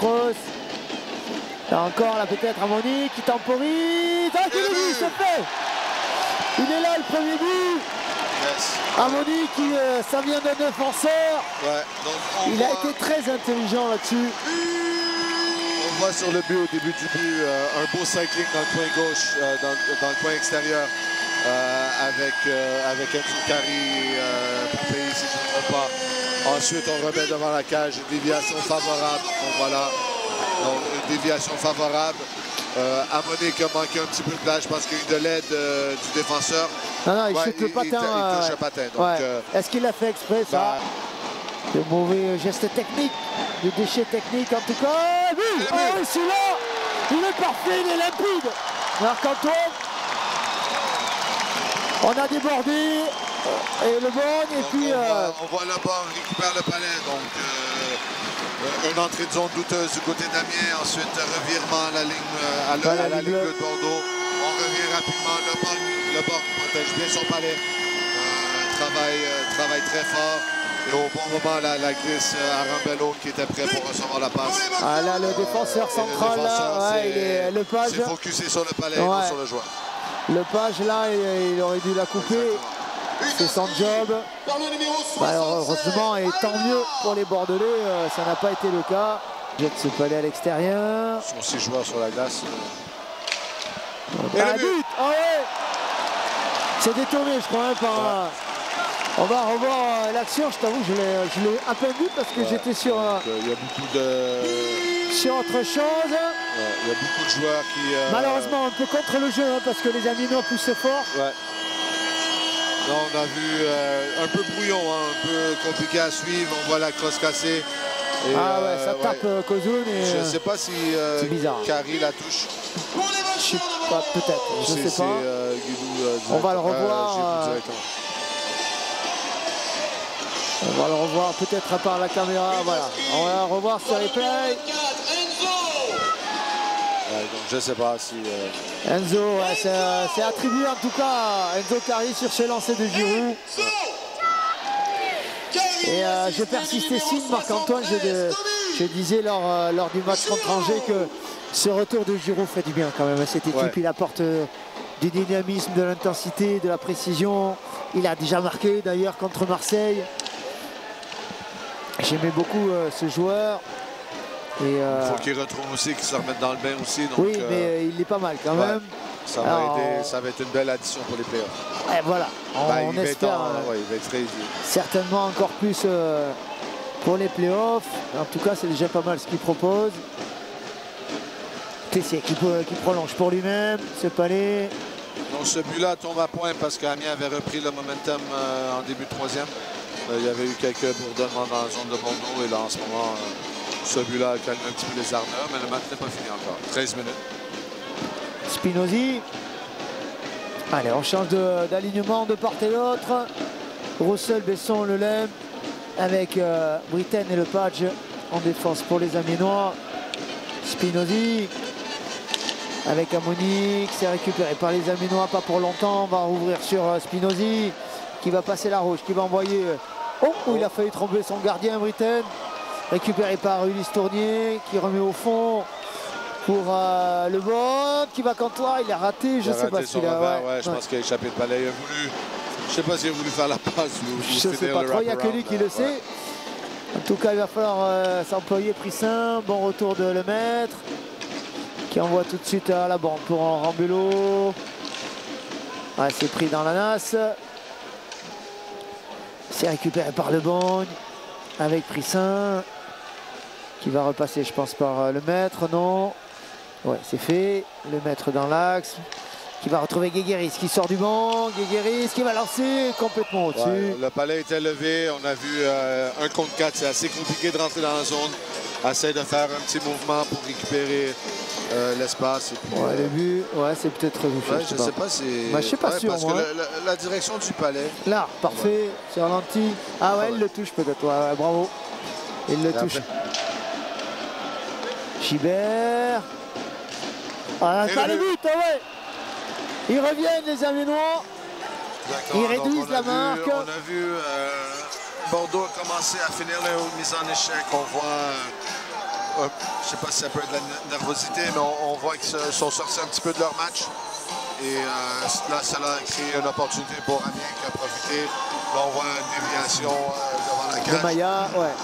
creuse. Là encore, là peut-être Amoni qui temporise. Ah, quel but, c'est fait! Il est là, le premier but. Yes. Amoni qui, ça vient d'un défenseur. Ouais, donc il a été très intelligent là-dessus. On voit sur le but, au début du but, un beau cycling dans le coin gauche, dans le coin extérieur, avec Enzo Carri pour payer, si je ne me trompe pas. Ensuite, on remet devant la cage, une déviation favorable. Donc voilà, donc, une déviation favorable. Amoni qui a manqué un petit peu de place, je pense qu'il y a eu de l'aide du défenseur. Non, il chute le patin. Il touche le patin. Ouais. Est-ce qu'il l'a fait exprès, ça? De mauvais gestes techniques, de déchets techniques en tout cas. Oui, celui-là, il est parfait, il est limpide. Marc-Antoine, on a débordé et le bon, et puis... On voit le bord récupère le palais, donc une entrée de zone douteuse du côté d'Amiens, ensuite revirement à la ligne, la ligne bleue de Bordeaux. On revient rapidement, le bord protège bien son palais, travaille très fort. Et au bon moment, la glisse à Rambello qui était prêt pour recevoir la passe. Ah là, le défenseur central, le Page. C'est focusé sur le palais, non sur le joueur. Le Page, là, il aurait dû la couper. C'est son job. Heureusement, et tant mieux pour les Bordelais, ça n'a pas été le cas. Jette ce palais à l'extérieur. Ils sont 6 joueurs sur la glace. Et le but. Ah ouais. C'est détourné, je crois, par... On va revoir l'action, je t'avoue, je l'ai à peine vu parce que j'étais sur... Il y a beaucoup de... Sur autre chose. Il y a beaucoup de joueurs qui... Malheureusement, un peu contre le jeu, parce que les Aminois poussent fort. Ouais. Là, on a vu un peu brouillon, un peu compliqué à suivre. On voit la crosse cassée. Et, ça tape Kozun. Je ne sais pas si Carri la touche. Je sais pas, peut-être. Je ne sais pas. On va le revoir. On va le revoir peut-être par la caméra. Voilà. On va revoir ce replay. Donc je ne sais pas si... Enzo, c'est attribué en tout cas à Enzo Carri sur ce lancer de Giroud. Et je persistais signe, Marc-Antoine, je disais lors du match contre Angers que ce retour de Giroud fait du bien quand même à cette équipe. Il apporte du dynamisme, de l'intensité, de la précision. Il a déjà marqué d'ailleurs contre Marseille. J'aimais beaucoup ce joueur. Il faut qu'il retrouve aussi, qu'il se remette dans le bain aussi. Donc, oui, mais il est pas mal quand même. Ça va aider, ça va être une belle addition pour les playoffs. Et voilà, on espère il va être très certainement encore plus pour les playoffs. En tout cas, c'est déjà pas mal ce qu'il propose. Tessier qui prolonge pour lui-même, ce palais. Donc ce but-là tombe à point parce qu'Amiens avait repris le momentum en début de troisième. Il y avait eu quelques bourdonnements dans la zone de Bordeaux et là en ce moment, ce but-là calme un petit peu les ardeurs, mais le match n'est pas fini encore. 13 minutes. Spinozzi. Allez, on change d'alignement de part et d'autre. Roussel, Besson, Lelem avec Britten et le Page en défense pour les Amiénois. Spinozzi avec Amoni qui s'est récupéré par les Amiénois, pas pour longtemps. On va rouvrir sur Spinozzi qui va passer la rouge, qui va envoyer... il a failli tromper son gardien, Britten. Récupéré par Ulysse Tournier qui remet au fond pour le bon qui va Cantois, il a raté, je ne sais pas s'il a... je pense qu'il a échappé le palais, il a voulu... Je ne sais pas s'il a voulu faire la passe ou je ne sais pas trop, il n'y a que lui qui le sait. En tout cas, il va falloir s'employer Prissin, bon retour de Lemaître qui envoie tout de suite à la bande pour Rambello. C'est pris dans la nasse. C'est récupéré par Le Bogne avec Prissin qui va repasser, je pense, par Lemaître. Non. Ouais, c'est fait. Lemaître dans l'axe. Qui va retrouver Guéguéris qui sort du banc. Guéguéris qui va lancer complètement au-dessus. Le palais était levé. On a vu 1 contre 4. C'est assez compliqué de rentrer dans la zone. Essaye de faire un petit mouvement pour récupérer l'espace. Le but, c'est peut-être je ne sais pas si... je ne sais pas sûr, parce que la direction du palais... Là, parfait. C'est ralenti. Il le touche peut-être. Bravo. Il le touche. Gibert. Pas le but, Ils reviennent, les Amiénois. Ils réduisent la marque. On a vu Bordeaux commencer à finir les mises en échec. On voit je sais pas si ça peut être de la nervosité, mais on voit qu'ils sont sortis un petit peu de leur match. Et là, ça a créé une opportunité pour Amiens qui a profité. Là, on voit une déviation devant la cage. Le Maya, ouais.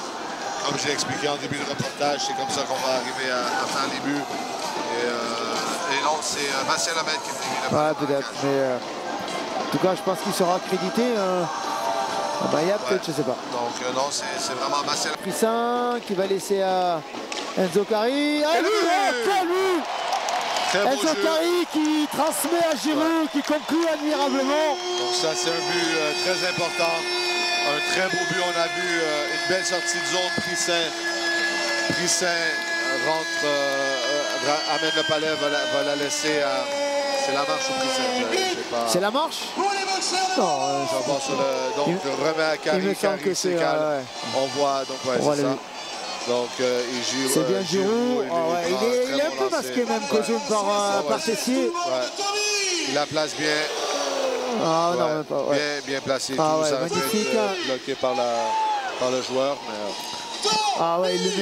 Comme j'ai expliqué en début de reportage, c'est comme ça qu'on va arriver à faire les buts. Et non, c'est Bastien Lemaitre qui est dévié. Ouais, peut-être. Mais en tout cas, je pense qu'il sera crédité. Maya, peut-être, je sais pas. Donc, non, c'est vraiment Bastien Lemaitre. Prissin qui va laisser à Enzo Cari. Ah, lui, lui Enzo Cari qui transmet à Giroud, qui conclut admirablement. Donc ça, c'est un but très important. Un très beau but. On a vu une belle sortie de zone. Prissin rentre, amène le palais, va la laisser à... C'est la marche ou Prissin? C'est la marche? Non, donc remet à Cari. Il me semble que c'est... On voit, donc ouais, c'est ça. Donc il joue. C'est bien Giroud. Il est un peu masqué même Kozun par Tessier. Il la place bien. Ah non, même pas. Bien placé. Ah, tout ça magnifique. bloqué par le joueur. Mais... Ah ouais, il le met.